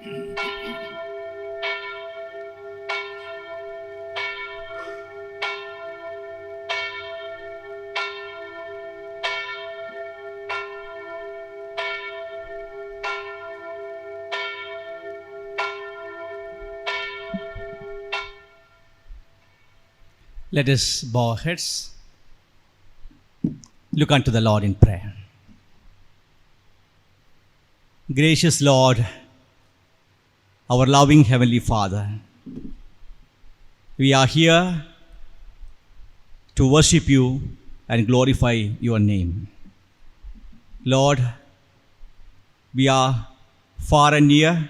Let us bow our heads. Look unto the Lord in prayer. Gracious Lord, our loving Heavenly Father, we are here to worship you and glorify your name. Lord, we are far and near,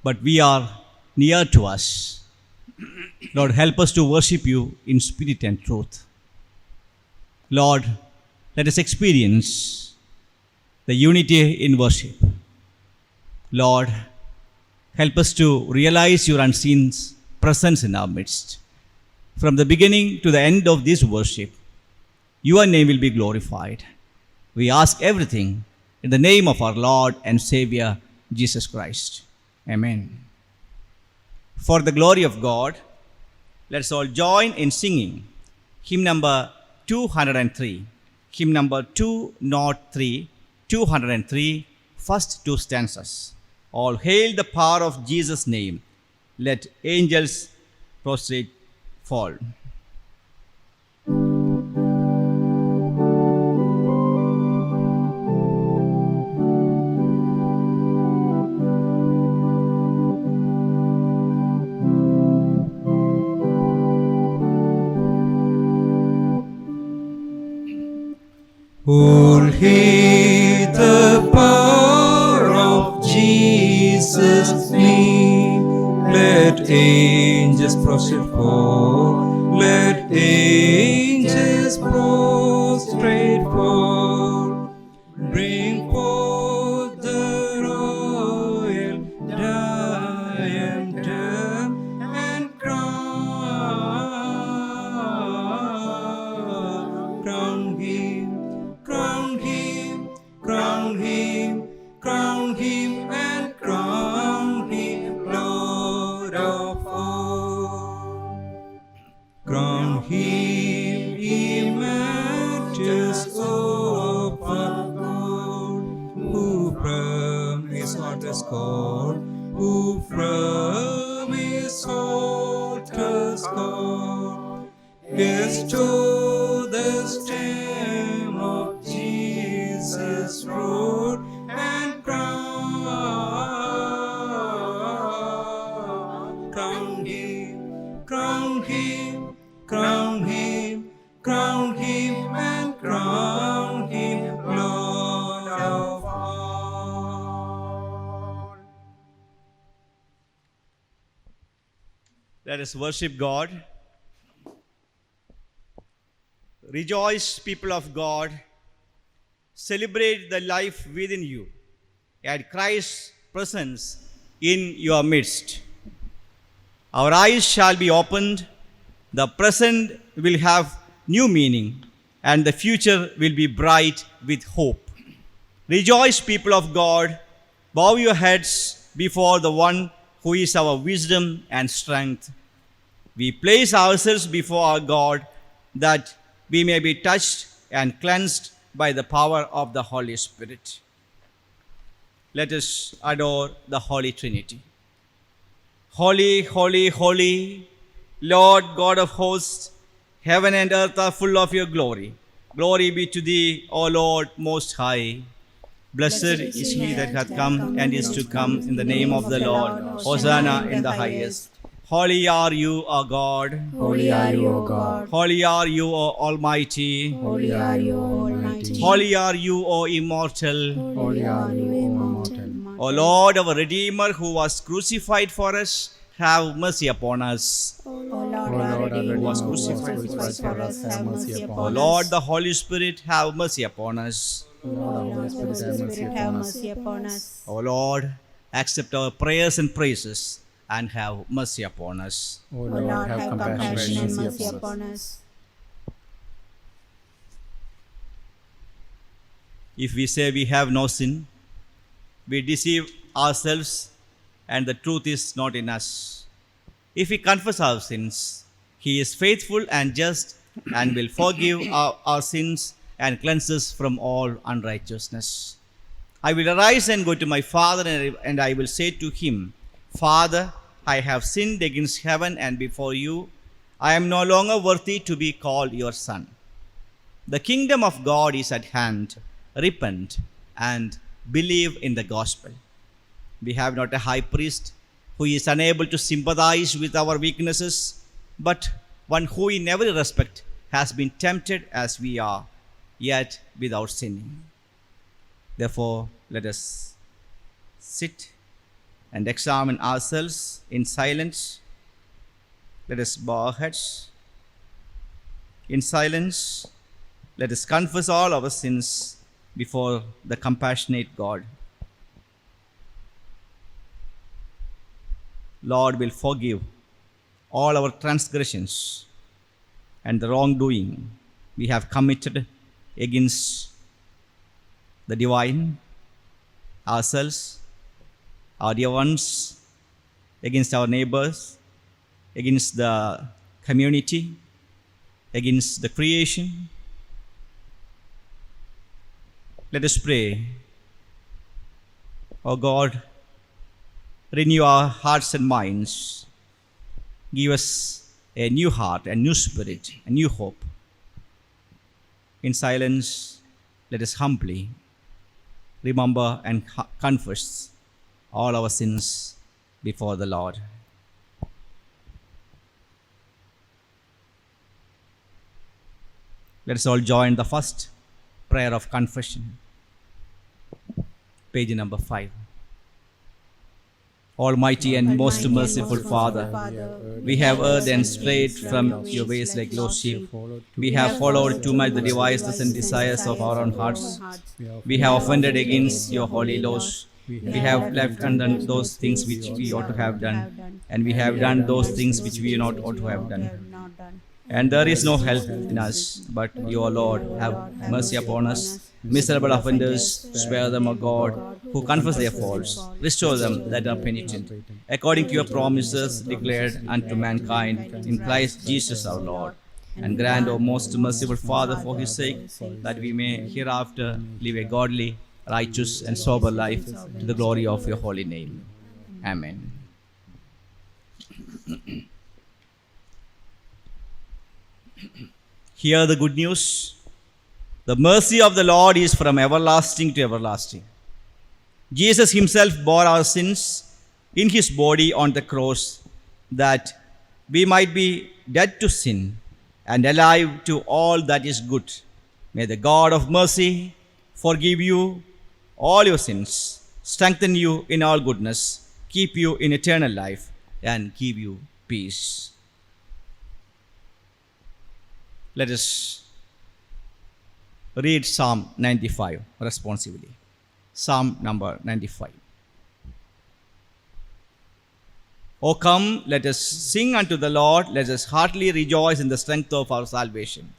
but we are near to us. Lord, help us to worship you in spirit and truth. Lord, let us experience the unity in worship. Lord, help us to realize your unseen presence in our midst. From the beginning to the end of this worship, your name will be glorified. We ask everything in the name of our Lord and Savior, Jesus Christ. Amen. For the glory of God, let's all join in singing hymn number 203. Hymn number 203, 203, first two stanzas. All hail the power of Jesus' name. Let angels prostrate fall. All hail the power of Jesus' name. Let angels prostrate fall. Let angels prostrate fall. Bring forth the royal diadem and crown him. Crown him, crown him, crown him, and crown him, Lord of all. Crown him, immortus of our God, who from his altars called, who from his altars called, bestow the stem of Jesus' road and crown him, crown him, crown him, crown him, and crown him, Lord of all. Let us worship God. Rejoice, people of God. Celebrate the life within you and Christ's presence in your midst. Our eyes shall be opened, the present will have new meaning, and the future will be bright with hope. Rejoice, people of God. Bow your heads before the one who is our wisdom and strength. We place ourselves before our God that we may be touched and cleansed by the power of the Holy Spirit. Let us adore the Holy Trinity. Holy, holy, holy, Lord God of hosts, heaven and earth are full of your glory. Glory be to thee, O Lord Most High. Blessed is he that hath come and is to come in the name of the Lord. Hosanna in the highest. Holy are you, O God. Holy are you, O God. Holy are you, O Almighty. Holy are you, O Almighty. Holy are you, O Immortal. Holy are you, O Immortal. O Lord, our Redeemer, who was crucified for us, have mercy upon us. O Lord, our Redeemer, who was crucified for us, have mercy O upon us. Lord, the Holy Spirit, have mercy upon us. O Lord, the Holy Spirit, have mercy upon us. O Lord, accept our prayers and praises and have mercy upon us. O Lord, have compassion and mercy upon us. If we say we have no sin, we deceive ourselves and the truth is not in us. If we confess our sins, He is faithful and just and will forgive our sins and cleanse us from all unrighteousness. I will arise and go to my father, and I will say to him, Father, I have sinned against heaven and before you. I am no longer worthy to be called your son. The kingdom of God is at hand. Repent and believe in the gospel. We have not a high priest who is unable to sympathize with our weaknesses, but one who in every respect has been tempted as we are, yet without sinning. Therefore, let us sit and examine ourselves in silence. Let us bow our heads. In silence, let us confess all our sins before the compassionate God. Lord will forgive all our transgressions and the wrongdoing we have committed against the divine, ourselves, our dear ones, against our neighbors, against the community, against the creation. Let us pray. O God, renew our hearts and minds. Give us a new heart, a new spirit, a new hope. In silence, let us humbly remember and confess all our sins before the Lord. Let us all join the first prayer of confession. Page number 5. Almighty and most merciful Father, we have erred and strayed from your ways like lost sheep. We have followed too much the devices and desires of our own hearts. We have offended against your holy laws. We have left undone those things which we ought to have done, and we have done those things which we not ought to have done. And there is no help in us, but your Lord, have mercy upon us. Miserable offenders, spare them, O God, who confess their faults. Restore them that are penitent, according to your promises declared unto mankind in Christ Jesus our Lord. And grant, O most merciful Father, for his sake, that we may hereafter live a godly, righteous, and sober life to the glory of your holy name. Amen. Hear the good news. The mercy of the Lord is from everlasting to everlasting. Jesus himself bore our sins in his body on the cross, that we might be dead to sin and alive to all that is good. May the God of mercy forgive you all your sins, strengthen you in all goodness, keep you in eternal life, and give you peace. Let us read Psalm 95 responsively. Psalm number 95. O come, let us sing unto the Lord. Let us heartily rejoice in the strength of our salvation.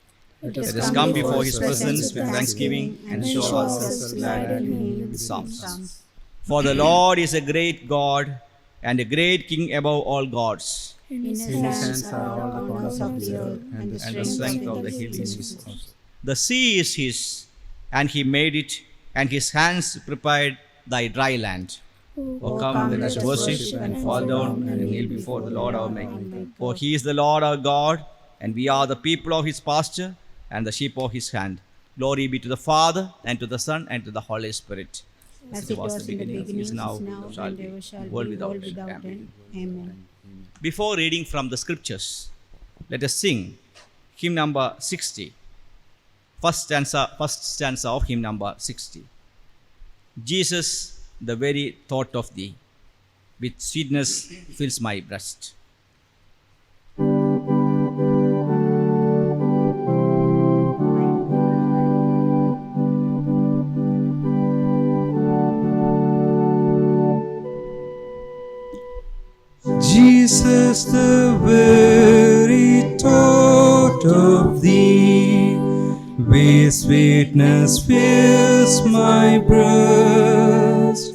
Let us come before his presence with thanksgiving and show ourselves glad in him with psalms. For the Lord is a great God and a great King above all gods. In his hands are all the corners of the earth, and the strength of the hill is his. The sea is his, and he made it, and his hands prepared thy dry land. O come, let us worship and fall down and kneel before the Lord our Maker. For he is the Lord our God, and we are the people of his pasture and the sheep of his hand. Glory be to the Father, and to the Son, and to the Holy Spirit. As it was in the beginning, is now, shall and be, ever shall world be, without world without end. end. Amen. Before reading from the scriptures, let us sing hymn number 60. First stanza of hymn number 60. Jesus, the very thought of thee, with sweetness fills my breast. Jesus, the very thought of thee, with sweetness fills my breast.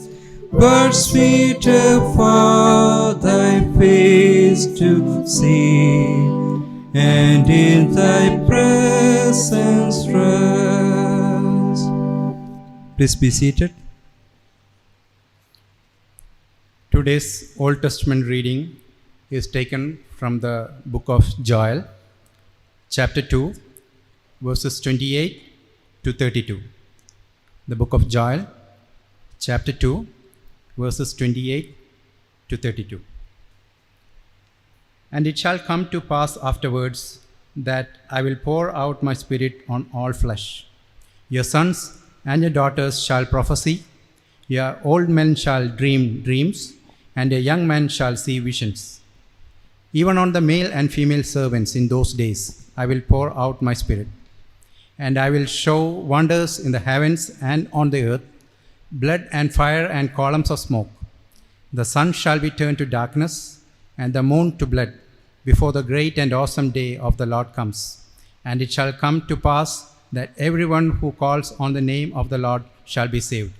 but sweeter for thy face to see, and in thy presence rest. Please be seated. Today's Old Testament reading is taken from the book of Joel, chapter 2, verses 28 to 32. The book of Joel, chapter 2, verses 28 to 32. And it shall come to pass afterwards that I will pour out my spirit on all flesh. Your sons and your daughters shall prophesy, your old men shall dream dreams, and your young men shall see visions. Even on the male and female servants in those days I will pour out my spirit. And I will show wonders in the heavens and on the earth, blood and fire and columns of smoke. The sun shall be turned to darkness, and the moon to blood, before the great and awesome day of the Lord comes. And it shall come to pass that everyone who calls on the name of the Lord shall be saved.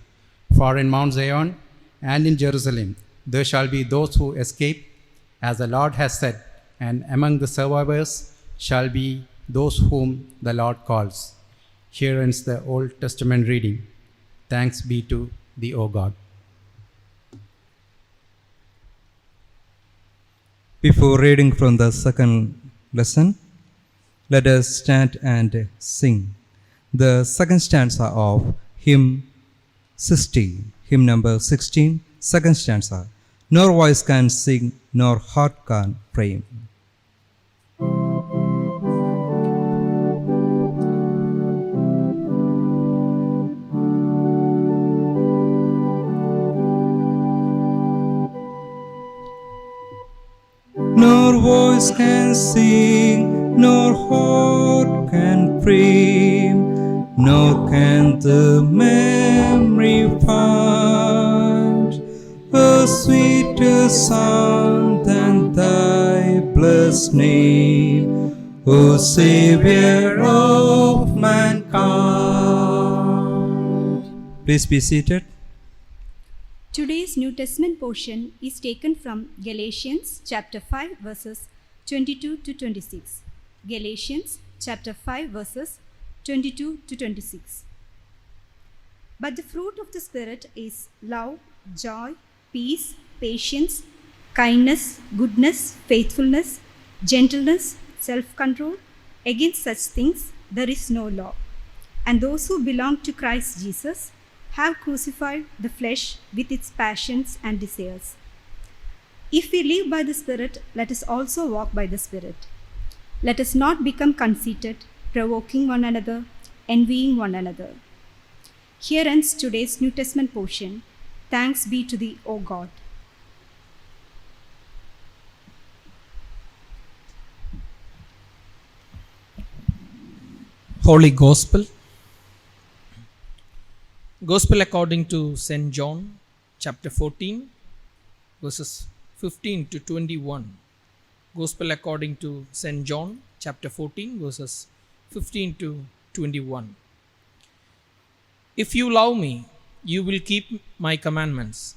For in Mount Zion and in Jerusalem there shall be those who escape, as the Lord has said, and among the survivors shall be those whom the Lord calls. Here ends the Old Testament reading. Thanks be to thee, O God. Before reading from the second lesson, let us stand and sing the second stanza of hymn 60, hymn number 16, second stanza. Nor voice can sing, nor heart can frame. Nor voice can sing, nor heart can frame, nor can the memory find a sweeter sound than thy blessed name, O Savior of mankind. Please be seated. Today's New Testament portion is taken from Galatians chapter 5 verses 22 to 26. Galatians chapter 5 verses 22 to 26. But the fruit of the Spirit is love, joy, peace, patience, kindness, goodness, faithfulness, gentleness, self-control. Against such things there is no law. And those who belong to Christ Jesus have crucified the flesh with its passions and desires. If we live by the Spirit, let us also walk by the Spirit. Let us not become conceited, provoking one another, envying one another. Here ends today's New Testament portion. Thanks be to thee, O God. Holy Gospel. Gospel according to St. John, chapter 14, verses 15 to 21. Gospel according to St. John, chapter 14, verses 15 to 21. If you love me, you will keep my commandments,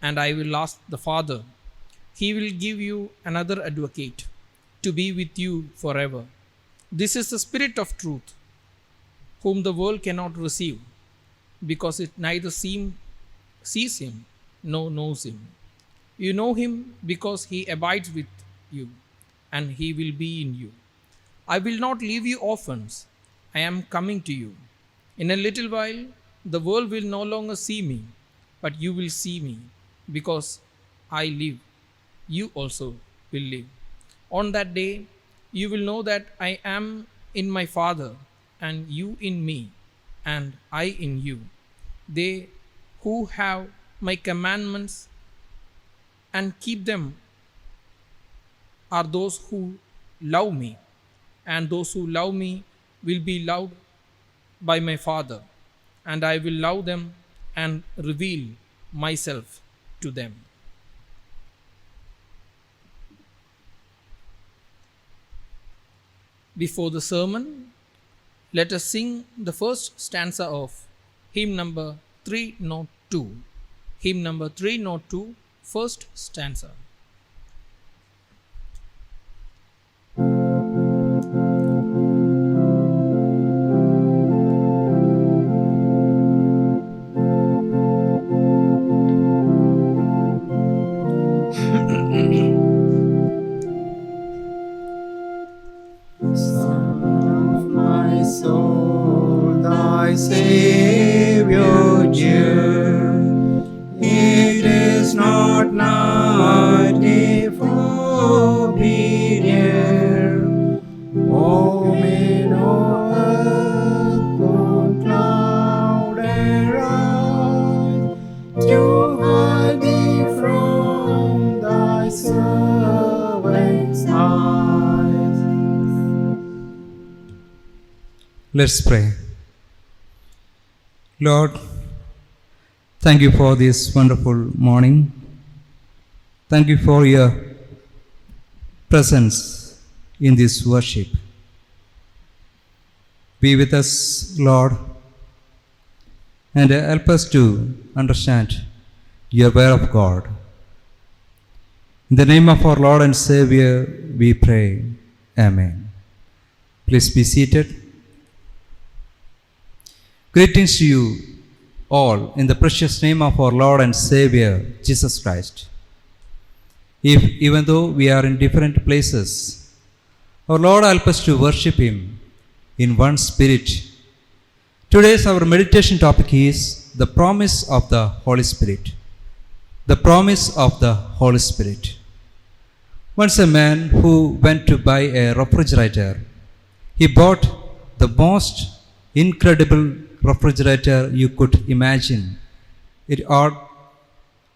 and I will ask the Father. He will give you another advocate to be with you forever. This is the Spirit of truth, whom the world cannot receive, because it neither sees him nor knows him. You know him because he abides with you, and he will be in you. I will not leave you orphans. I am coming to you. In a little while, the world will no longer see me, but you will see me. Because I live, you also will live. On that day, you will know that I am in my Father, and you in me, and I in you. They who have my commandments and keep them are those who love me, and those who love me will be loved by my Father, and I will love them and reveal myself to them. Before the sermon, let us sing the first stanza of hymn number 302, hymn number 302, first stanza. My soul, thy Savior dear, it is not night if obedient. Oh, may no earth on cloud arise to hide thee from thy servant's eyes. Let's pray. Lord, thank you for this wonderful morning. Thank you for your presence in this worship. Be with us, Lord, and help us to understand your word of God. In the name of our Lord and Savior, we pray. Amen. Please be seated. Greetings to you all in the precious name of our Lord and Savior, Jesus Christ. Even though we are in different places, our Lord help us to worship Him in one spirit. Today's our meditation topic is the promise of the Holy Spirit. The promise of the Holy Spirit. Once a man who went to buy a refrigerator, he bought the most incredible refrigerator you could imagine. It had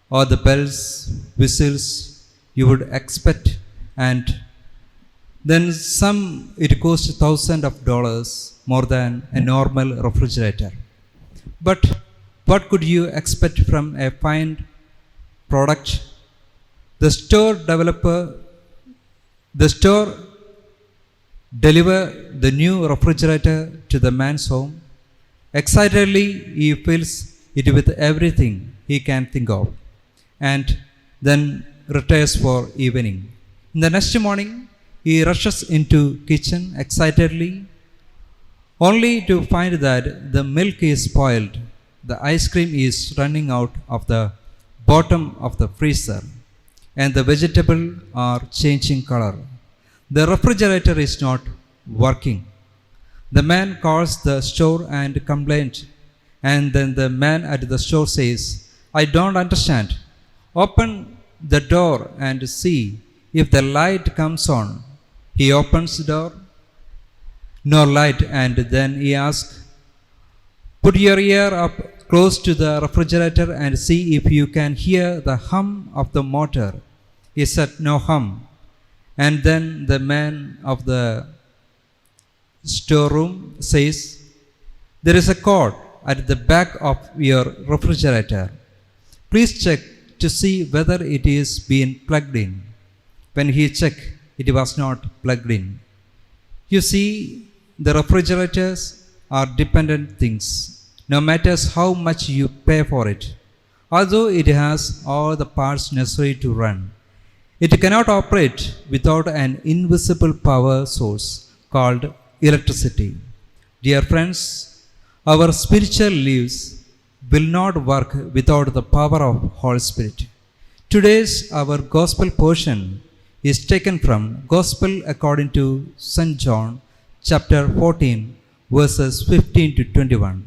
all the bells, whistles you would expect, and then some. It cost $1,000s more than a normal refrigerator. But what could you expect from a fine product? The store delivered the new refrigerator to the man's home. Excitedly, he fills it with everything he can think of, and then retires for evening. In the next morning, he rushes into kitchen excitedly, only to find that the milk is spoiled, the ice cream is running out of the bottom of the freezer, and the vegetables are changing color. The refrigerator is not working. The man calls the store and complains, and then the man at the store says, I don't understand. Open the door and see if the light comes on. He opens the door, no light, and then he asks, put your ear up close to the refrigerator and see if you can hear the hum of the motor. He said, no hum. And then the man of the storeroom says, there is a cord at the back of your refrigerator. Please check to see whether it is being plugged in. When he checked, it was not plugged in. You see, the refrigerators are dependent things, no matter how much you pay for it. Although it has all the parts necessary to run, it cannot operate without an invisible power source called electricity. Dear friends, our spiritual lives will not work without the power of Holy Spirit. Today's our gospel portion is taken from Gospel according to St. John chapter 14 verses 15 to 21.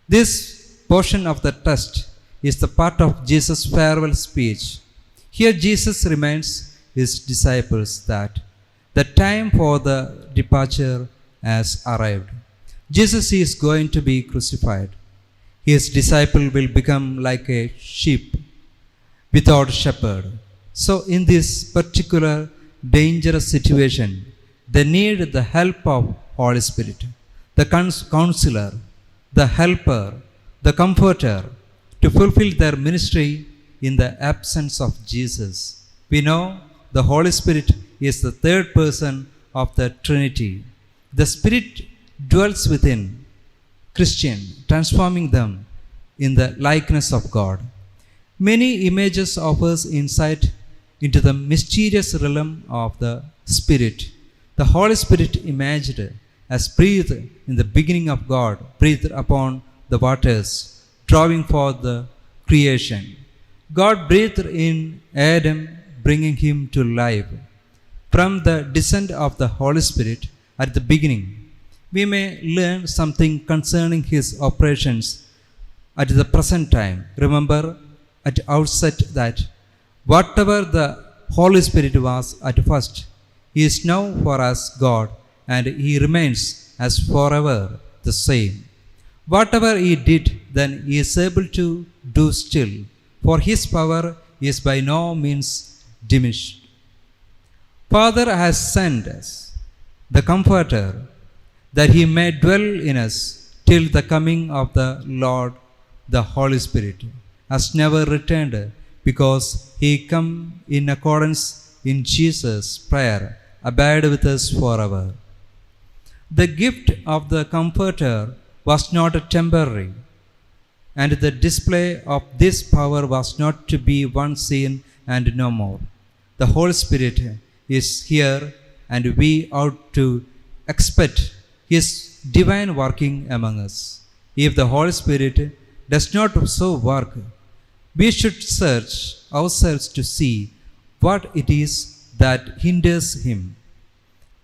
This portion of the text is the part of Jesus' farewell speech. Here Jesus reminds his disciples that the time for the departure has arrived. Jesus is going to be crucified. His disciple will become like a sheep without shepherd. So in this particular dangerous situation, they need the help of Holy Spirit, the counselor, the helper, the comforter, to fulfill their ministry in the absence of Jesus. We know the Holy Spirit is the third person of the Trinity. The Spirit dwells within Christian, transforming them in the likeness of God. Many images offers insight into the mysterious realm of the Spirit. The Holy Spirit imagined as breathed in the beginning of God, breathed upon the waters, drawing forth the creation. God breathed in Adam, bringing him to life. From the descent of the Holy Spirit at the beginning, we may learn something concerning his operations at the present time. Remember at outset that whatever the Holy Spirit was at first, he is now for us God, and he remains as forever the same. Whatever he did then, he is able to do still, for his power is by no means diminished. Father has sent us the Comforter, that he may dwell in us till the coming of the Lord. The Holy Spirit has never returned, because he come in accordance in Jesus' prayer, abide with us forever. The gift of the Comforter was not temporary, and the display of this power was not to be once seen and no more. The Holy Spirit is here, and we ought to expect his divine working among us. If the Holy Spirit does not so work, we should search ourselves to see what it is that hinders him,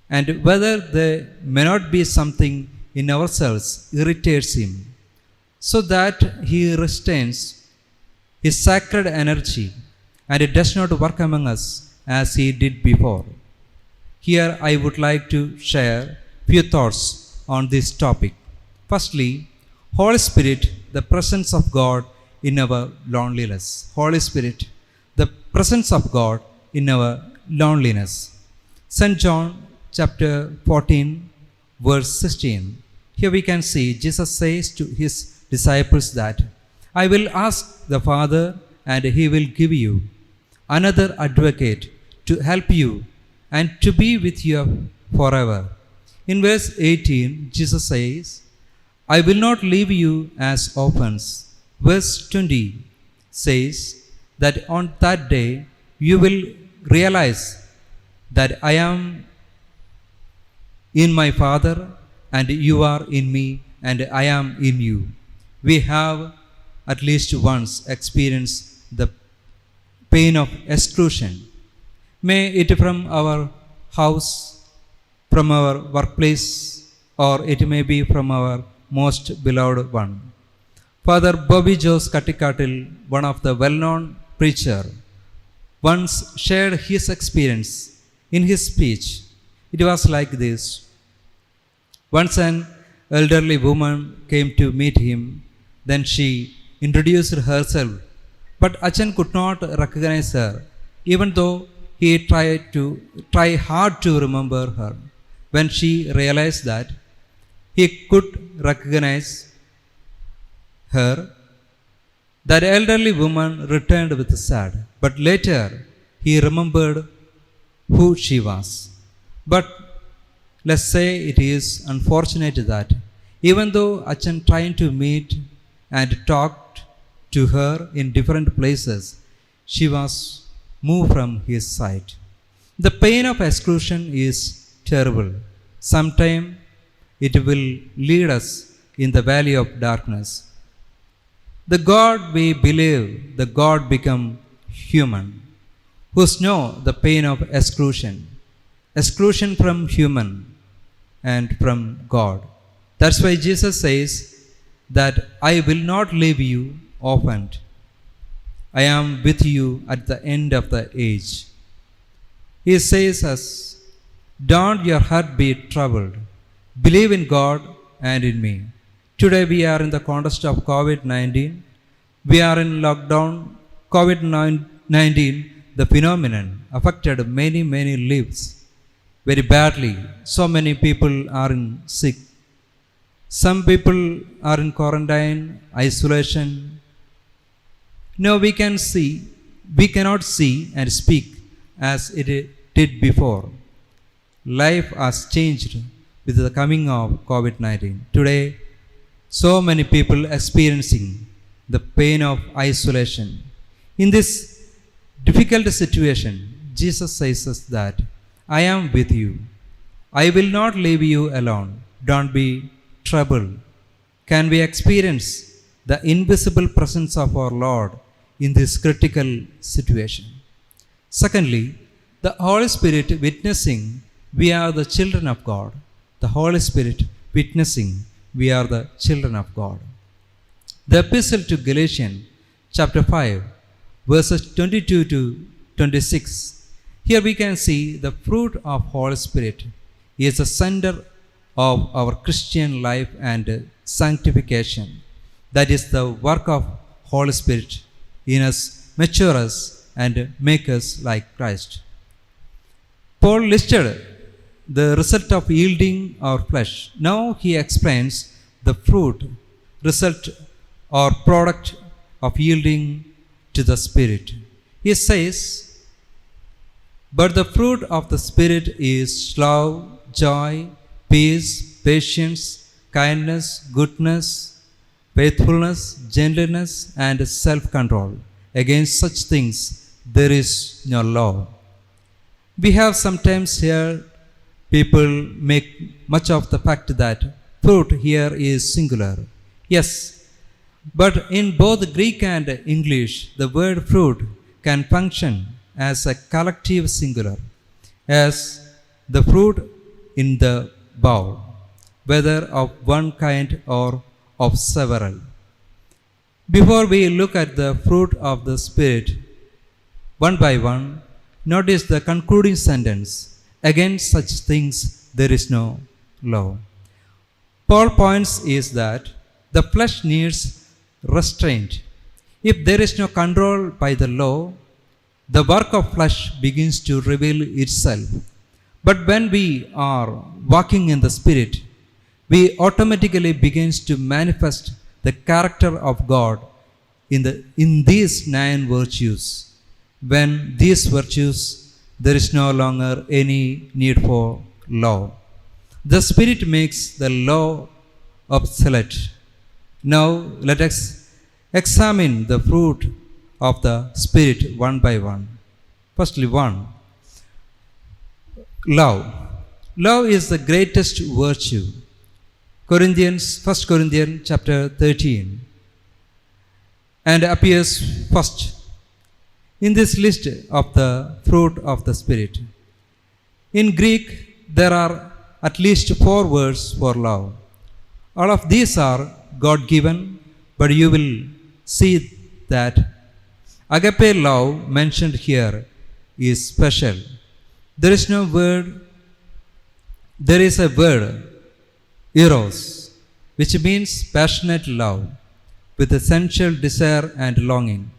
and whether there may not be something in ourselves irritates him, so that he restrains his sacred energy and it does not work among us as he did before. Here I would like to share few thoughts on this topic. Firstly, Holy Spirit, the presence of God in our loneliness. Holy Spirit, the presence of God in our loneliness. St. John chapter 14 verse 16. Here we can see Jesus says to his disciples that, I will ask the Father, and he will give you another advocate to help you and to be with you forever. In verse 18, Jesus says, I will not leave you as orphans. Verse 20 says that on that day you will realize that I am in my Father, and you are in me, and I am in you. We have at least once experienced the pain of exclusion. May it from our house, from our workplace, or it may be from our most beloved one. Father Bobby Jose Kattikatil, one of the well-known preacher, once shared his experience in his speech. It was like this. Once an elderly woman came to meet him. Then she introduced herself, but Achan could not recognize her, even though he tried hard to remember her. When she realized that he could recognize her, that elderly woman returned with sad. But later he remembered who she was. But let's say it is unfortunate that even though Achan tried to meet and talked to her in different places, she was moved from his sight. The pain of exclusion is terrible. Sometime it will lead us in the valley of darkness. The God we believe, the God become human, who know the pain of exclusion from human and from God. That's why Jesus says that I will not leave you orphaned. I am with you at the end of the age. He says us, don't your heart be troubled. Believe in God and in me. Today we are in the context of COVID-19. We are in lockdown. COVID-19, the phenomenon, affected many lives very badly. So many people are sick. Some people are in quarantine, isolation. Now we cannot see and speak as it did before. Life has changed with the coming of COVID-19. Today, so many people experiencing the pain of isolation. In this difficult situation, Jesus says us that I am with you. I will not leave you alone. Don't be troubled. Can we experience the invisible presence of our Lord in this critical situation? Secondly, the Holy Spirit witnessing we are the children of God. The Holy Spirit witnessing we are the children of God. The epistle to Galatians chapter 5 verses 22 to 26. Here we can see the fruit of Holy Spirit is the center of our Christian life and sanctification. That is the work of Holy Spirit in us, mature us and make us like Christ. Paul listed the result of yielding our flesh. Now he explains the fruit, result or product of yielding to the Spirit. He says, but the fruit of the Spirit is love, joy, peace, patience, kindness, goodness, faithfulness, gentleness, and self-control. Against such things there is no law. We have sometimes heard people make much of the fact that fruit here is singular. Yes, but in both Greek and English, the word fruit can function as a collective singular, as the fruit in the bowl, whether of one kind or of several. Before we look at the fruit of the Spirit, one by one, notice the concluding sentence, against such things there is no law. Paul points is that the flesh needs restraint. If there is no control by the law, the work of flesh begins to reveal itself. But when we are walking in the Spirit, we automatically begins to manifest the character of God in these 9 virtues. When these virtues, there is no longer any need for law. The Spirit makes the law obsolete. Now let us examine the fruit of the Spirit one by one. Firstly, 1. Love. Love is the greatest virtue. 1 Corinthians chapter 13, and appears first in this list of the fruit of the Spirit. In Greek, there are at least 4 words for love. All of these are God-given, but you will see that agape love mentioned here is special. There is a word, eros, which means passionate love with essential desire and longing.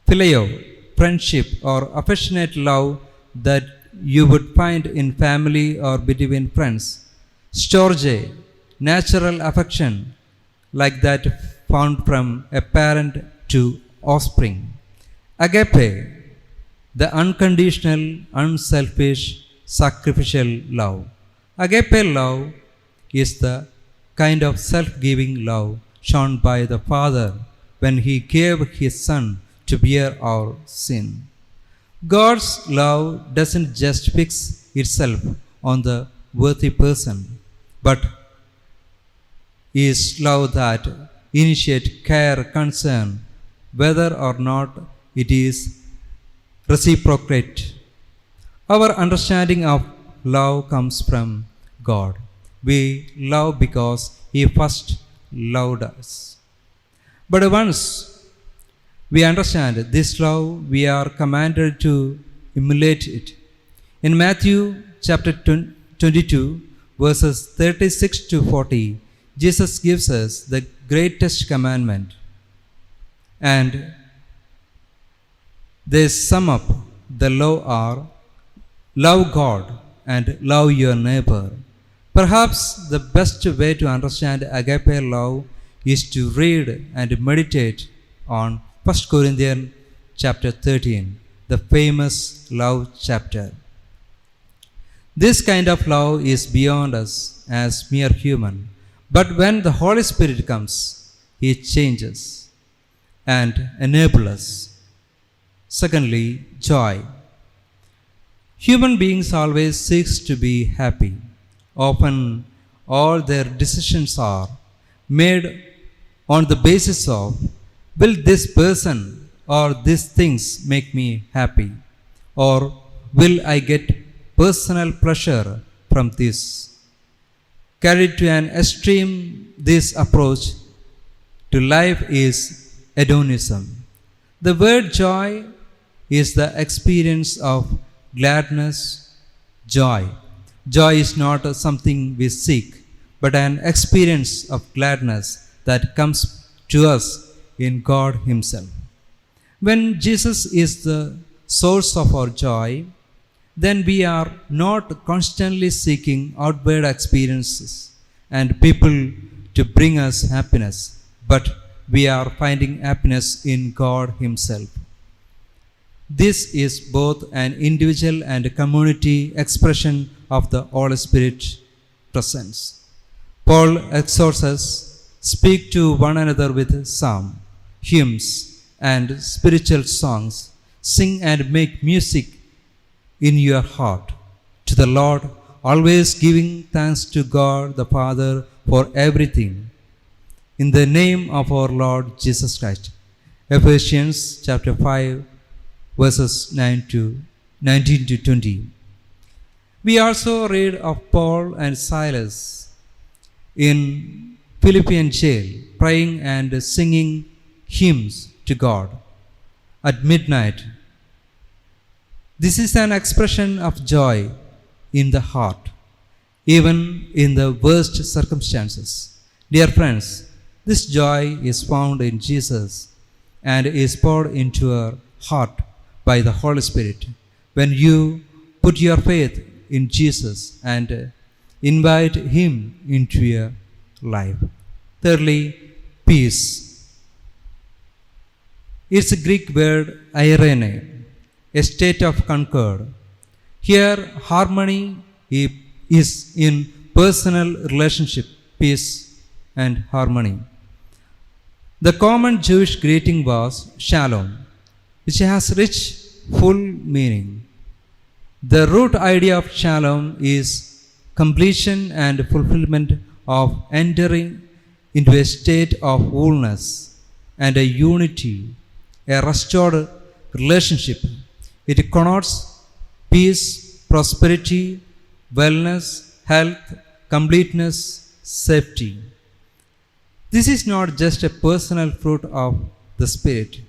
Phileo, friendship or affectionate love that you would find in family or between friends. Storge, natural affection like that found from a parent to offspring. Agape, the unconditional, unselfish, sacrificial love. Agape love is the kind of self-giving love shown by the Father when He gave His Son to bear our sin. God's love doesn't just fix itself on the worthy person, but is love that initiates care, concern, whether or not it is reciprocate. Our understanding of love comes from God. We love because He first loved us. But once we understand this love, we are commanded to emulate it. In Matthew chapter 22, verses 36 to 40, Jesus gives us the greatest commandment. And they sum up the law are love God and love your neighbor. Perhaps the best way to understand agape love is to read and meditate on 1 Corinthians chapter 13, the famous love chapter. This kind of love is beyond us as mere human, but when the Holy Spirit comes, He changes and enables us. Secondly, joy. Human beings always seeks to be happy. Often all their decisions are made on the basis of, will this person or these things make me happy, or will I get personal pleasure from this? Carried to an extreme, this approach to life is hedonism. The word joy is the experience of gladness, joy. Joy is not something we seek, but an experience of gladness that comes to us in God Himself. When Jesus is the source of our joy, then we are not constantly seeking outward experiences and people to bring us happiness, but we are finding happiness in God Himself. This is both an individual and community expression of the Holy Spirit presence. Paul exhorts us, speak to one another with psalm, hymns, and spiritual songs. Sing and make music in your heart to the Lord, always giving thanks to God the Father for everything, in the name of our Lord Jesus Christ. Ephesians chapter 5, verses 19 to 20. We also read of Paul and Silas in Philippian jail, praying and singing hymns to God at midnight. This is an expression of joy in the heart, even in the worst circumstances. Dear friends, this joy is found in Jesus and is poured into our heart by the Holy Spirit. When you put your faith in Jesus and invite Him into your life. Thirdly, peace. It's a Greek word eirene, a state of concord. Here, harmony is in personal relationship, peace and harmony. The common Jewish greeting was shalom, which has rich, full meaning. The root idea of shalom is completion and fulfillment of entering into a state of wholeness and a unity, a restored relationship. It connotes peace, prosperity, wellness, health, completeness, safety. This is not just a personal fruit of the Spirit.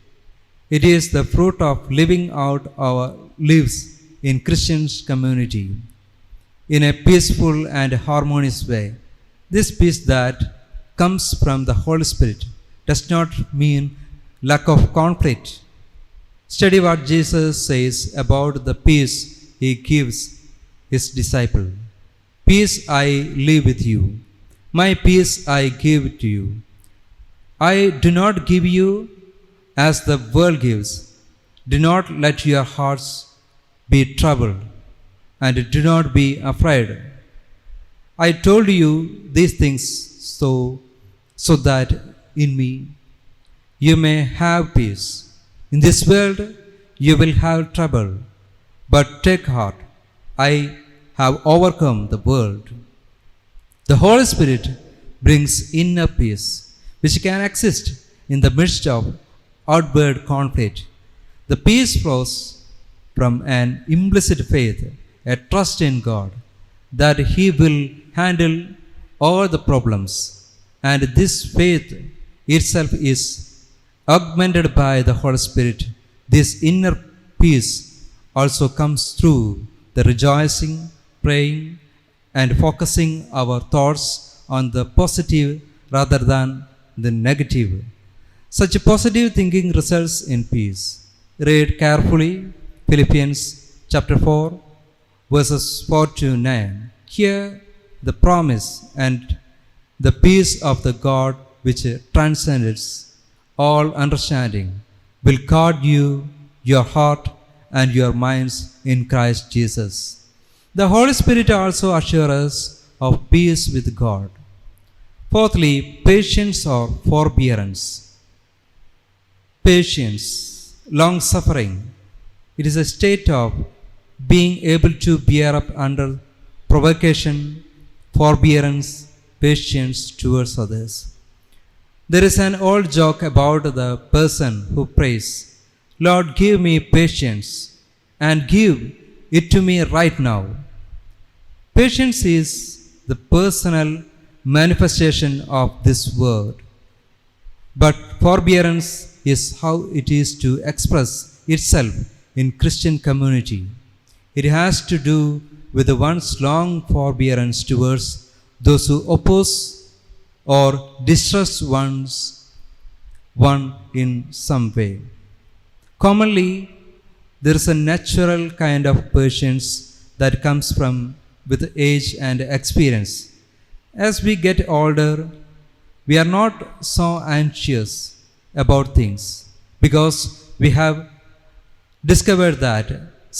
It is the fruit of living out our lives in Christian community in a peaceful and harmonious way. This peace that comes from the Holy Spirit does not mean lack of conflict. Study what Jesus says about the peace He gives His disciple. Peace I leave with you. My peace I give to you. I do not give you as the world gives. Do not let your hearts be troubled, and do not be afraid. I told you these things so that in me you may have peace. In this world you will have trouble, but take heart, I have overcome the world. The Holy Spirit brings inner peace, which can exist in the midst of outward conflict. The peace flows from an implicit faith, a trust in God, that He will handle all the problems. And this faith itself is augmented by the Holy Spirit. This inner peace also comes through the rejoicing, praying, and focusing our thoughts on the positive rather than the negative. Such positive thinking results in peace. Read carefully Philippians chapter 4, verses 4 to 9. Here the promise and the peace of the God which transcends all understanding will guard you, your heart, and your minds in Christ Jesus. The Holy Spirit also assures us of peace with God. Fourthly, patience or forbearance. Patience. long suffering. It is a state of being able to bear up under provocation, forbearance, patience towards others. There is an old joke about the person who prays, "Lord, give me patience and give it to me right now." Patience is the personal manifestation of this word, but forbearance is how it is to express itself in Christian community. It has to do with one's long forbearance towards those who oppose or distrust one in some way. Commonly, there is a natural kind of patience that comes with age and experience. As we get older, we are not so anxious about things because we have discovered that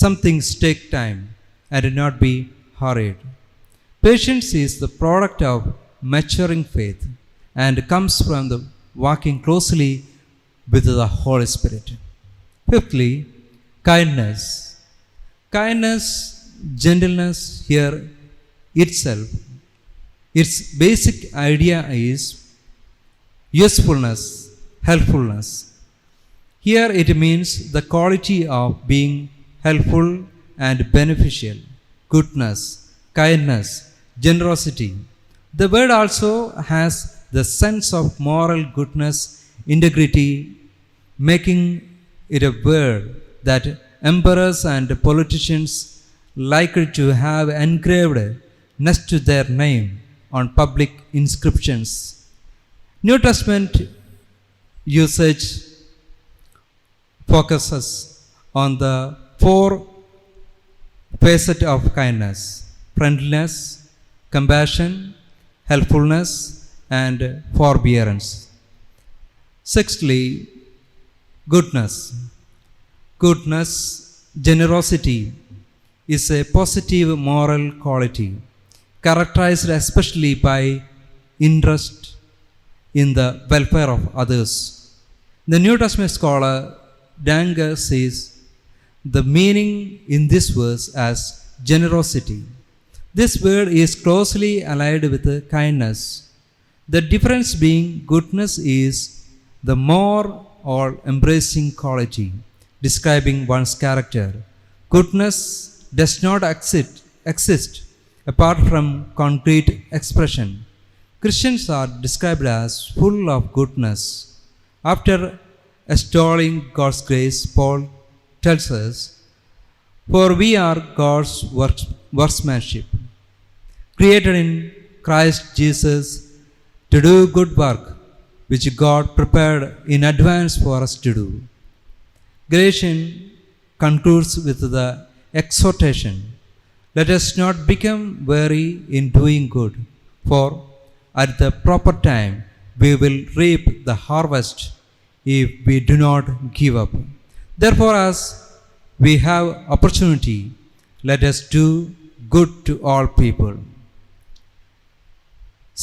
some things take time and do not be hurried. Patience is the product of maturing faith and comes from the walking closely with the Holy Spirit. Fifthly, kindness. Kindness, gentleness here itself, its basic idea is usefulness, helpfulness. Here it means the quality of being helpful and beneficial, goodness, kindness, generosity. The word also has the sense of moral goodness, integrity, making it a word that emperors and politicians like to have engraved next to their name on public inscriptions. New Testament usage focuses on the four facets of kindness: friendliness, compassion, helpfulness, and forbearance. Sixthly, goodness. Goodness, generosity, is a positive moral quality characterized especially by interest in the welfare of others. The New Testament scholar Danger says the meaning in this verse as generosity. This word is closely allied with kindness. The difference being goodness is the more or embracing quality describing one's character. Goodness does not exist apart from concrete expression. Christians are described as full of goodness. After extolling God's grace, Paul tells us, "For we are God's workmanship, created in Christ Jesus to do good work, which God prepared in advance for us to do." Galatians concludes with the exhortation, "Let us not become weary in doing good, for at the proper time we will reap the harvest if we do not give up." Therefore, as we have opportunity, let us do good to all people.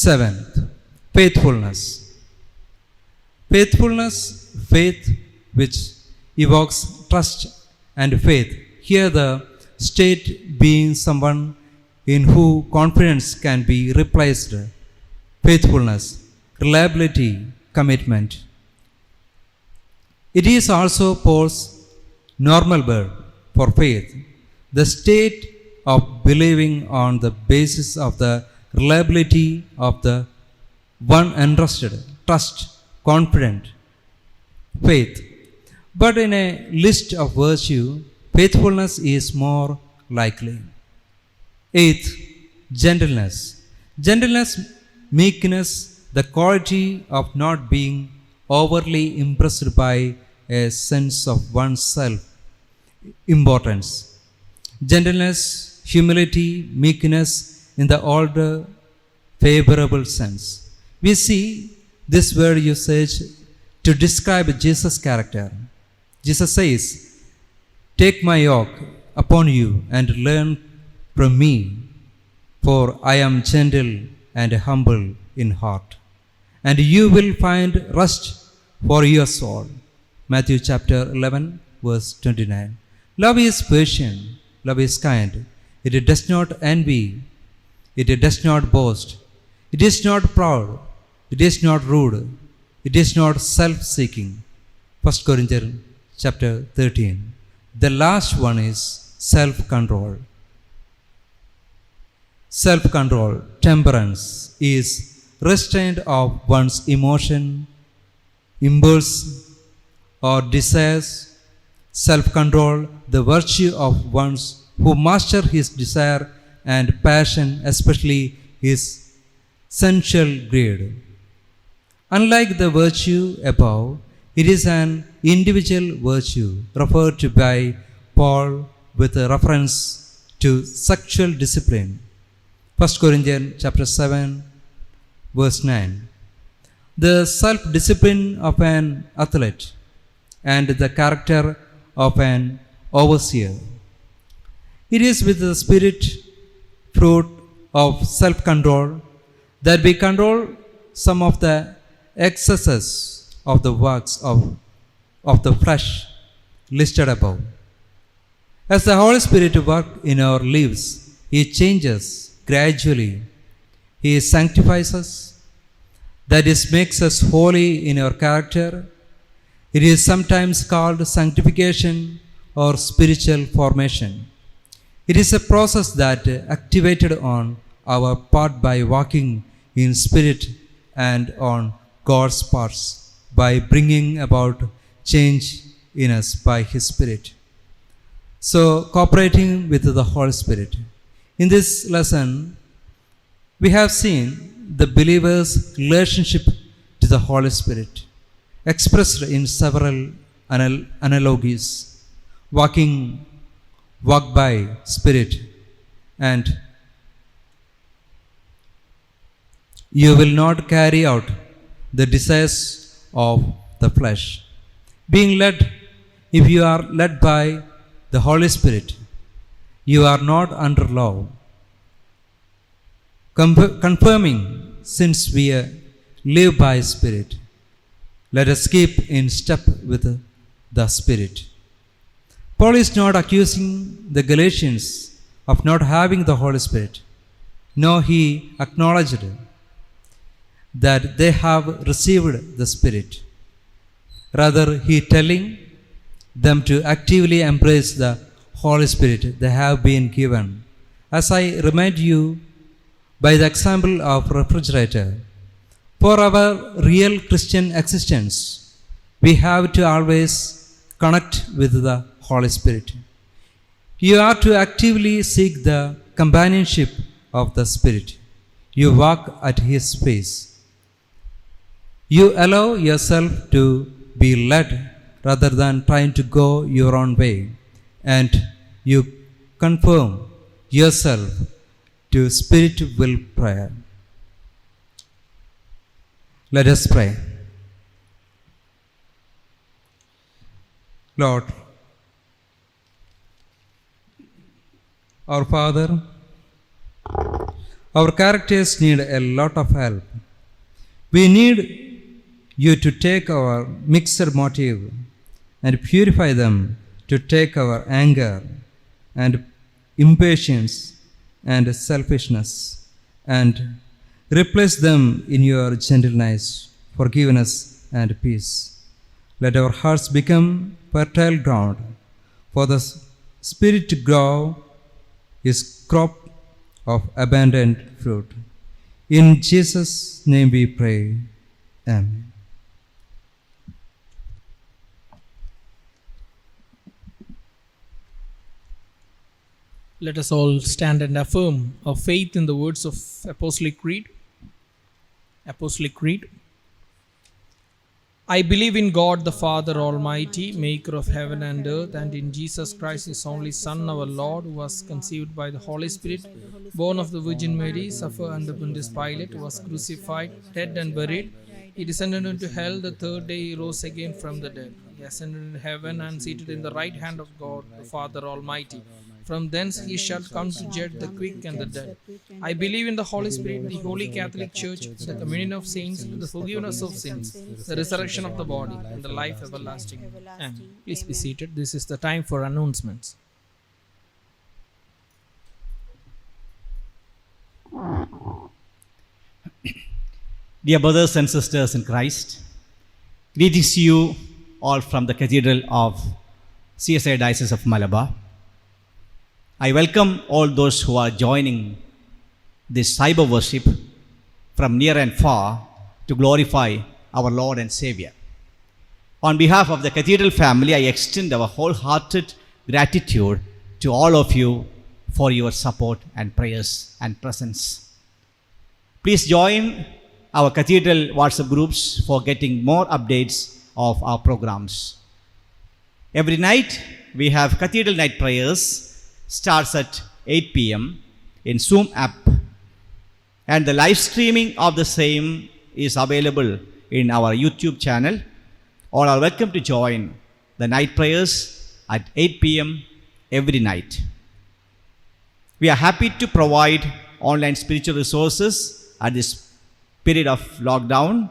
Seventh, faithfulness. Faithfulness, faith which evokes trust and faith. Here the state being someone in whom confidence can be replaced. Faithfulness, reliability, commitment. It is also Paul's normal word for faith, the state of believing on the basis of the reliability of the one entrusted, trust, confident, faith. But in a list of virtue, faithfulness is more likely. Eighth, gentleness. Gentleness, meekness, the quality of not being overly impressed by a sense of oneself importance. Gentleness, humility, meekness in the older favorable sense. We see this word usage to describe Jesus' character. Jesus says, "Take my yoke upon you and learn from me, for I am gentle and humble in heart, and you will find rest for your soul. Matthew chapter 11, verse 29. Love is patient, love is kind. It does not envy, it does not boast, it is not proud, it is not rude, it is not self-seeking. 1 Corinthians chapter 13. The last one is self-control. Self-control, temperance, is restraint of one's emotion, impulse, or desires. Self-control, the virtue of one's who master his desire and passion, especially his sensual greed. Unlike the virtue above, it is an individual virtue referred to by Paul with a reference to sexual discipline. 1 Corinthians chapter 7, verse 9. The self-discipline of an athlete and the character of an overseer. It is with the spirit fruit of self-control that we control some of the excesses of the works of the flesh listed above. As the Holy Spirit works in our lives, He changes gradually. He sanctifies us. That is, makes us holy in our character. It is sometimes called sanctification or spiritual formation. It is a process that activated on our part by walking in spirit and on God's parts by bringing about change in us by His Spirit. So, cooperating with the Holy Spirit. In this lesson, we have seen the believer's relationship to the Holy Spirit expressed in several analogies. Walk by Spirit, and you will not carry out the desires of the flesh. Being led, if you are led by the Holy Spirit, you are not under law. Confirming, since we live by Spirit, let us keep in step with the Spirit. Paul is not accusing the Galatians of not having the Holy Spirit. No, he acknowledged that they have received the Spirit. Rather, he telling them to actively embrace the Holy Spirit they have been given. As I remind you by the example of refrigerator, for our real Christian existence, we have to always connect with the Holy Spirit. You are to actively seek the companionship of the Spirit. You walk at His pace. You allow yourself to be led rather than trying to go your own way. And you confirm yourself to Spirit-will prayer. Let us pray. Lord, our Father, our characters need a lot of help. We need you to take our mixed motive and purify them, to take our anger and impatience and selfishness and replace them in your gentleness, forgiveness, and peace. Let our hearts become fertile ground for the Spirit to grow His crop of abundant fruit. In Jesus' name we pray. Amen. Let us all stand and affirm our faith in the words of Apostolic Creed. Apostolic Creed. I believe in God the Father Almighty, maker of heaven and earth, and in Jesus Christ, His only Son, our Lord, who was conceived by the Holy Spirit, born of the Virgin Mary, suffered under Pontius Pilate, was crucified, dead and buried. He descended into hell. The third day He rose again from the dead. He ascended into heaven and seated in the right hand of God the Father Almighty. From thence he shall come to judge the quick and the dead. I believe in the Holy Spirit, the Holy Catholic Church, the communion of saints, the forgiveness of sins, the resurrection of the body, and the life everlasting. Amen. Please be seated. This is the time for announcements. Dear brothers and sisters in Christ, greetings to you all from the Cathedral of CSI Diocese of Malabar. I welcome all those who are joining this cyber worship from near and far to glorify our Lord and Savior. On behalf of the Cathedral family, I extend our wholehearted gratitude to all of you for your support and prayers and presence. Please join our Cathedral WhatsApp groups for getting more updates of our programs. Every night we have Cathedral Night Prayers, starts at 8 p.m. in Zoom app, and the live streaming of the same is available in our YouTube channel. All are welcome to join the night prayers at 8 p.m. every night. We are happy to provide online spiritual resources at this period of lockdown.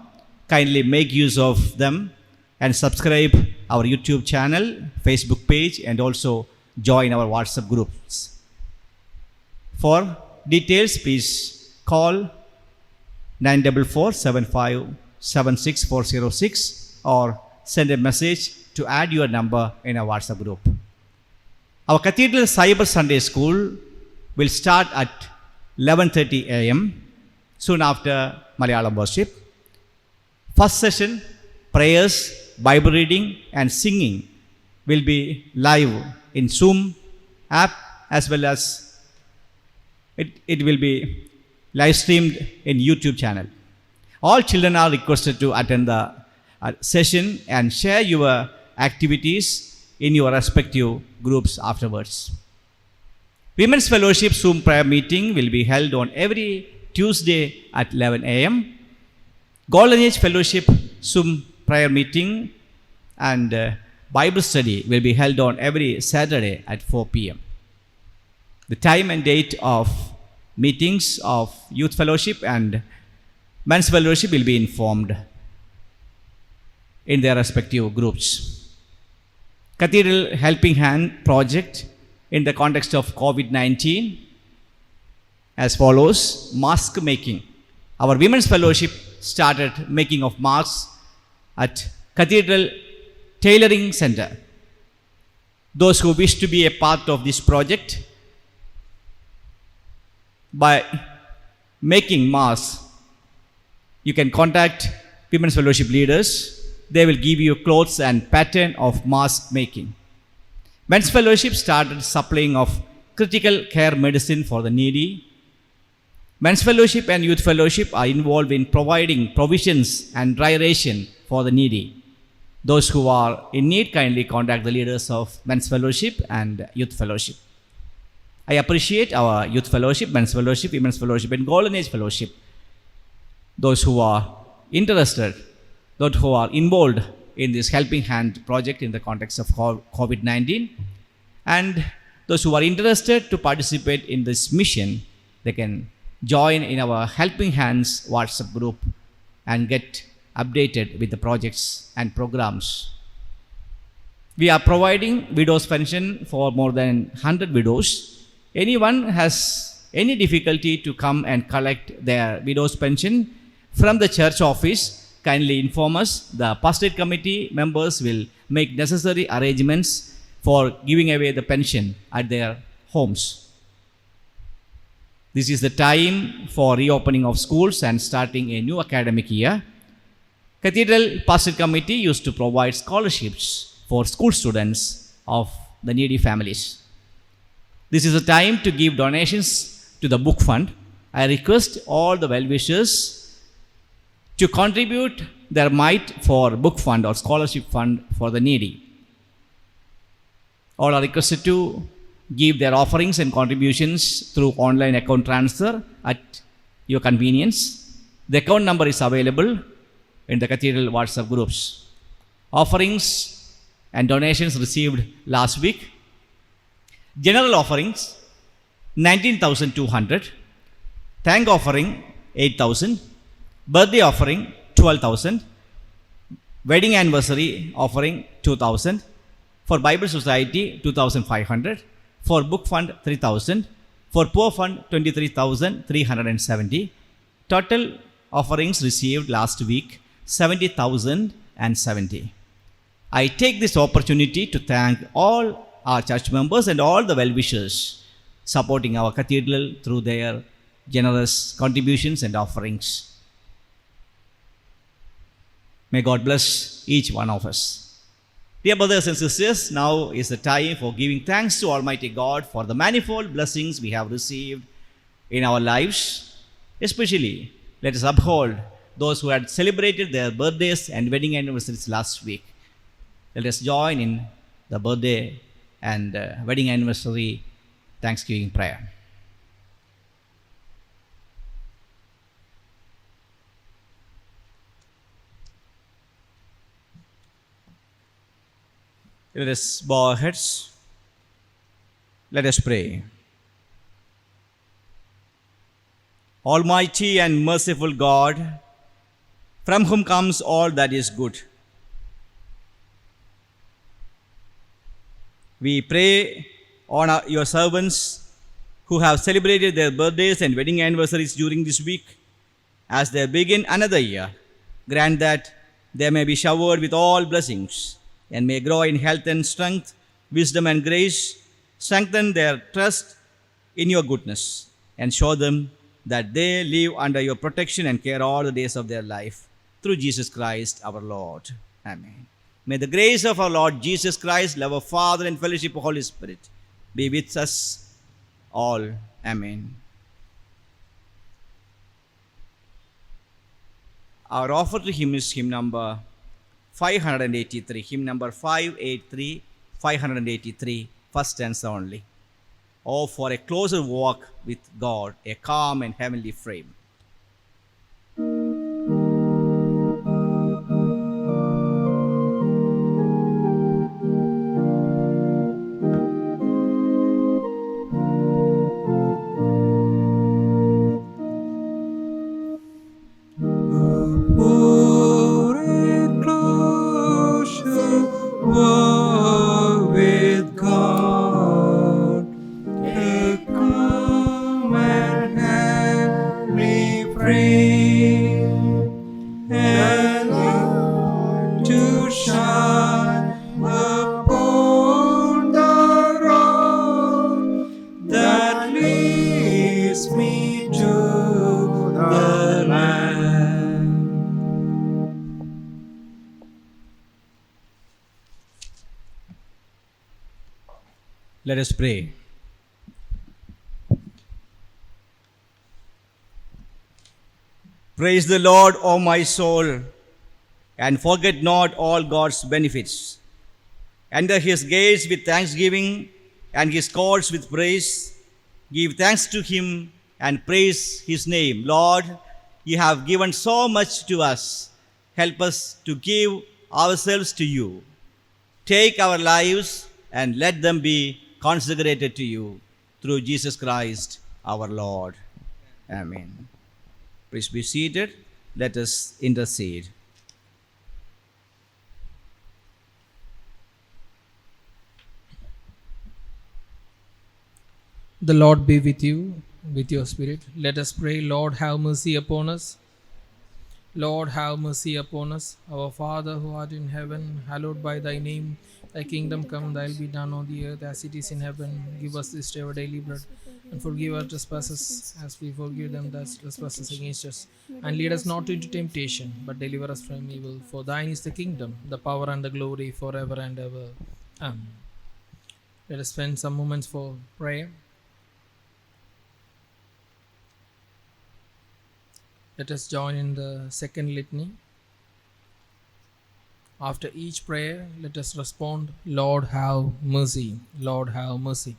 Kindly make use of them and subscribe our YouTube channel, Facebook page, and also join our WhatsApp groups. For details, please call 944-75-76406 or send a message to add your number in our WhatsApp group. Our Cathedral Cyber Sunday School will start at 11:30 a.m. soon after Malayalam worship. First session, prayers, Bible reading and singing will be live in Zoom app, as well as it will be live streamed in YouTube channel. All children are requested to attend the session and share your activities in your respective groups afterwards. Women's Fellowship Zoom prayer meeting will be held on every Tuesday at 11 a.m. Golden Age Fellowship Zoom prayer meeting and Bible study will be held on every Saturday at 4 p.m. The time and date of meetings of Youth Fellowship and Men's Fellowship will be informed in their respective groups. Cathedral Helping Hand project in the context of COVID-19 as follows: mask making. Our Women's Fellowship started making of masks at Cathedral Tailoring Center. Those who wish to be a part of this project by making masks, you can contact Women's Fellowship leaders. They will give you clothes and pattern of mask making. Men's Fellowship started supplying of critical care medicine for the needy. Men's Fellowship and Youth Fellowship are involved in providing provisions and dry ration for the needy. Those who are in need kindly contact the leaders of Men's Fellowship and Youth Fellowship. I appreciate our Youth Fellowship, Men's Fellowship, Women's Fellowship, and Golden Age Fellowship. Those who are interested, those who are involved in this Helping Hand project in the context of COVID-19, and those who are interested to participate in this mission, they can join in our Helping Hands WhatsApp group and get updated with the projects and programs. We are providing widows pension for more than 100 widows. Anyone has any difficulty to come and collect their widows pension from the church office, kindly inform us. The pastorate committee members will make necessary arrangements for giving away the pension at their homes. This is the time for reopening of schools and starting a new academic year. Cathedral Pastorate Committee used to provide scholarships for school students of the needy families. This is a time to give donations to the book fund. I request all the well-wishers to contribute their mite for book fund or scholarship fund for the needy. All are requested to give their offerings and contributions through online account transfer at your convenience. The account number is available in the Cathedral WhatsApp groups. Offerings and donations received last week General offerings 19,200. Thank offering 8,000. Birthday offering 12,000. Wedding anniversary offering 2,000. For Bible Society 2,500. For Book Fund 3,000. For Poor Fund 23,370. Total offerings received last week 70,070. I take this opportunity to thank all our church members and all the well-wishers supporting our cathedral through their generous contributions and offerings. May God bless each one of us. Dear brothers and sisters, now is the time for giving thanks to Almighty God for the manifold blessings we have received in our lives. Especially, let us uphold those who had celebrated their birthdays and wedding anniversaries last week. Let us join in the birthday and wedding anniversary Thanksgiving prayer. Let us bow our heads. Let us pray. Almighty and merciful God, from whom comes all that is good, we pray on your servants who have celebrated their birthdays and wedding anniversaries during this week. As they begin another year, grant that they may be showered with all blessings and may grow in health and strength, wisdom and grace. Strengthen their trust in your goodness and show them that they live under your protection and care all the days of their life. Through Jesus Christ our Lord. Amen. May the grace of our Lord Jesus Christ, love of Father and fellowship of Holy Spirit be with us all. Amen. Our offer to him is hymn number 583. Hymn number 583, 583, first stanza only. Oh, for a closer walk with God, a calm and heavenly frame. For a closer walk with God, a calm and heavenly frame, and to shine upon the road that leads me to the land. Let us pray. Praise the Lord, O my soul, and forget not all God's benefits. Enter his gates with thanksgiving and his courts with praise. Give thanks to him and praise his name. Lord, you have given so much to us. Help us to give ourselves to you. Take our lives and let them be consecrated to you through Jesus Christ our Lord. Amen. Please be seated. Let us intercede. The Lord be with you, with your spirit. Let us pray. Lord, have mercy upon us. Lord, have mercy upon us. Our Father who art in heaven, hallowed by thy name. Thy kingdom come, thy will be done on the earth as it is in heaven. Give us this day our daily bread, and forgive our trespasses as we forgive them that trespass against us. And lead us not into temptation, but deliver us from evil. For thine is the kingdom, the power and the glory forever and ever. Amen. Let us spend some moments for prayer. Let us join in the second litany. After each prayer, let us respond, Lord, have mercy. Lord, have mercy.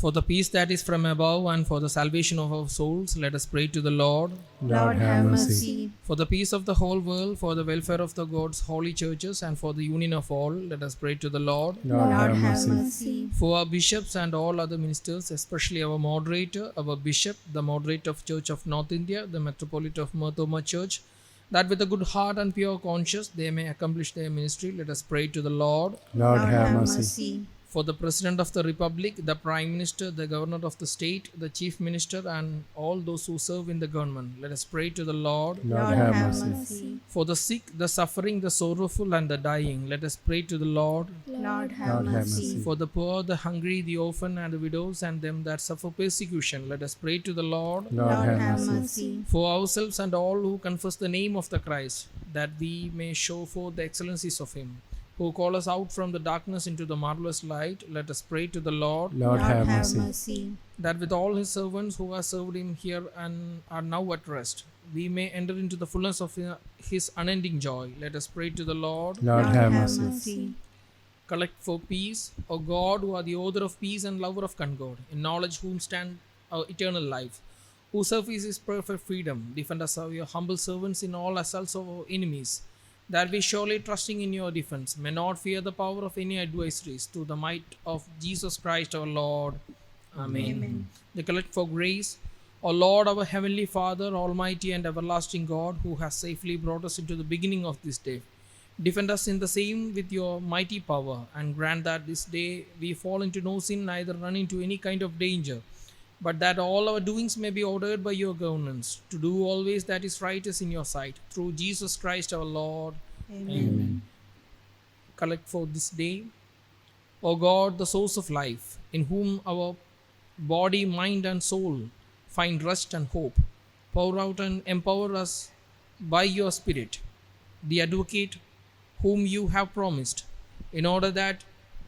For the peace that is from above and for the salvation of our souls, let us pray to the Lord. Lord, have mercy. For the peace of the whole world, for the welfare of the God's holy churches, and for the union of all, let us pray to the Lord. Lord, have mercy. For our bishops and all other ministers, especially our moderator, our bishop, the moderator of Church of North India, the Metropolitan of Marthoma Church, that with a good heart and pure conscience they may accomplish their ministry, let us pray to the Lord. Lord, have mercy. For the President of the Republic, the Prime Minister, the Governor of the State, the Chief Minister, and all those who serve in the government, let us pray to the Lord. Lord, have mercy. For the sick, the suffering, the sorrowful, and the dying, let us pray to the Lord. Lord, Lord, have mercy. For the poor, the hungry, the orphan, and the widows, and them that suffer persecution, let us pray to the Lord. Lord, have mercy. For ourselves and all who confess the name of the Christ, that we may show forth the excellencies of Him, who call us out from the darkness into the marvelous light, let us pray to the Lord. Lord, have mercy. That with all His servants who have served Him here and are now at rest, we may enter into the fullness of His unending joy. Let us pray to the Lord. Lord, have mercy. Collect for peace, O God, who are the author of peace and lover of concord, in knowledge whom stand our eternal life, whose surface is perfect freedom. Defend us, your humble servants, in all assaults of our enemies, that we surely trusting in your defense may not fear the power of any adversaries, through the might of Jesus Christ our Lord. Amen. They collect for grace. O Lord, our heavenly Father, almighty and everlasting God, who has safely brought us into the beginning of this day, defend us in the same with your mighty power, and grant that this day we fall into no sin, neither run into any kind of danger, but that all our doings may be ordered by your governance, to do always that is righteous in your sight, through Jesus Christ our Lord. Amen. Collect for this day, O God, the source of life, in whom our body, mind, and soul find rest and hope. Pour out and empower us by your Spirit, the advocate whom you have promised, in order that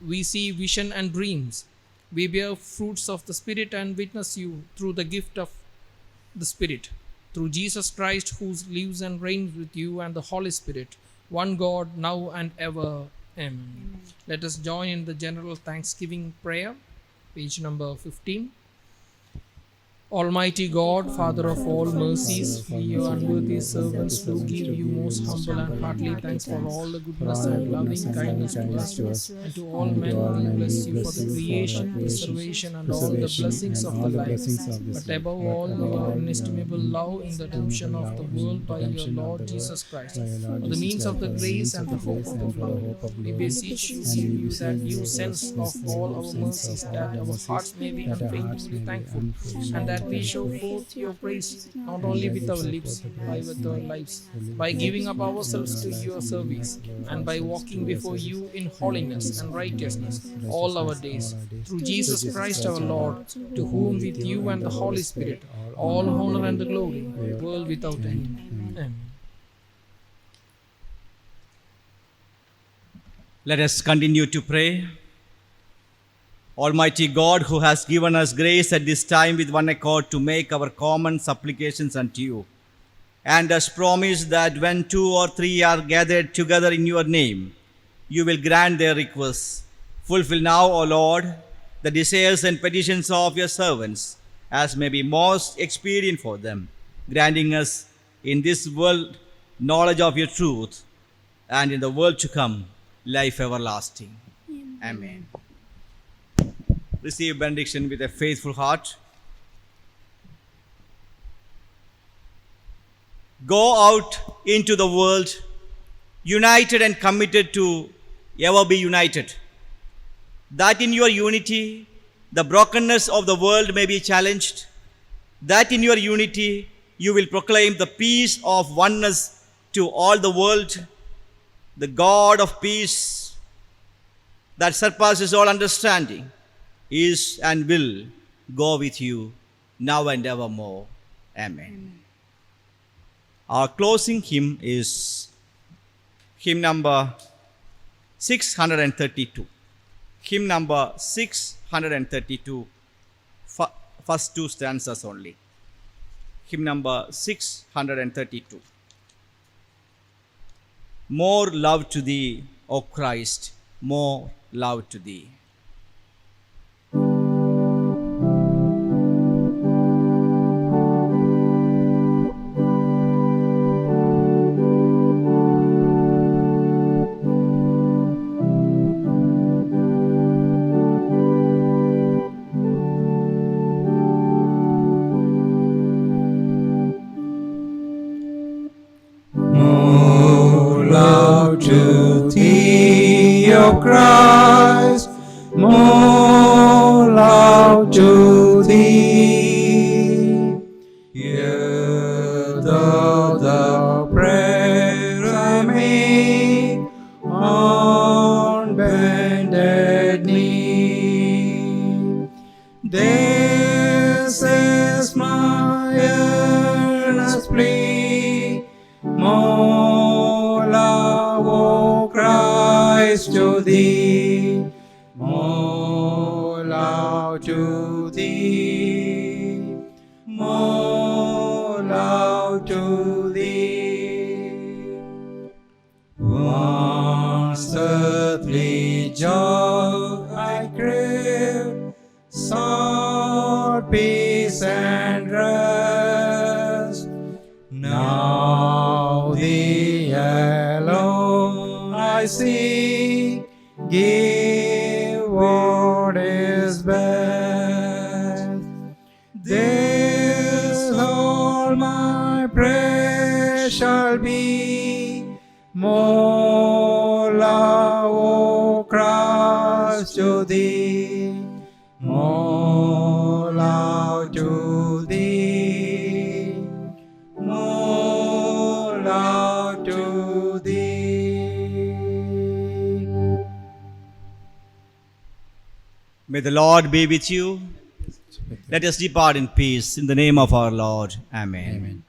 we see vision and dreams, we bear fruits of the Spirit and witness you through the gift of the Spirit, through Jesus Christ, who lives and reigns with you and the Holy Spirit, one God, now and ever. Amen. Let us join in the general thanksgiving prayer, page number 15. Almighty God, Father of all mercies, we, your unworthy servants, do give you most humble and heartily thanks for all the goodness and loving kindness to us, and to all men we bless you for the creation, preservation, and all the blessings of the life, but above all your inestimable love in the redemption of the world by your Lord Jesus Christ, for the means of the grace and the hope of the glory. We beseech you that you sense of all our mercies, that our hearts may be unfailingly thankful, and that we show forth your praise not only with our lips, but with our lives, by giving up ourselves to your service, and by walking before you in holiness and righteousness all our days, through Jesus Christ our Lord, to whom with you and the Holy Spirit all honor and the glory, world without end. Amen. Let us continue to pray. Almighty God, who has given us grace at this time with one accord to make our common supplications unto you, and has promised that when 2 or 3 are gathered together in your name, you will grant their requests. Fulfill now, O Lord, the desires and petitions of your servants, as may be most expedient for them, granting us in this world knowledge of your truth, and in the world to come life everlasting. Amen. Receive benediction with a faithful heart. Go out into the world, united and committed to ever be united, that in your unity the brokenness of the world may be challenged, that in your unity you will proclaim the peace of oneness to all the world. The God of peace that surpasses all understanding is and will go with you now and evermore. Amen. Our closing hymn is hymn number 632. Hymn number 632, first 2 stanzas only. Hymn number 632. More love to thee, O Christ, more love to thee. of Christ, more love to thee. Hear the prayer I make on bended knee. This is my earnest plea, more love, O Christ, to thee, more love to thee, more love to thee. Once earthly joy I crave, sought peace and rest. Now thee alone I seek, give what is best. This all my prayer shall be, more love, O Christ, to thee, more love to thee, more love to thee. May the Lord be with you. Let us depart in peace in the name of our Lord. Amen. Amen.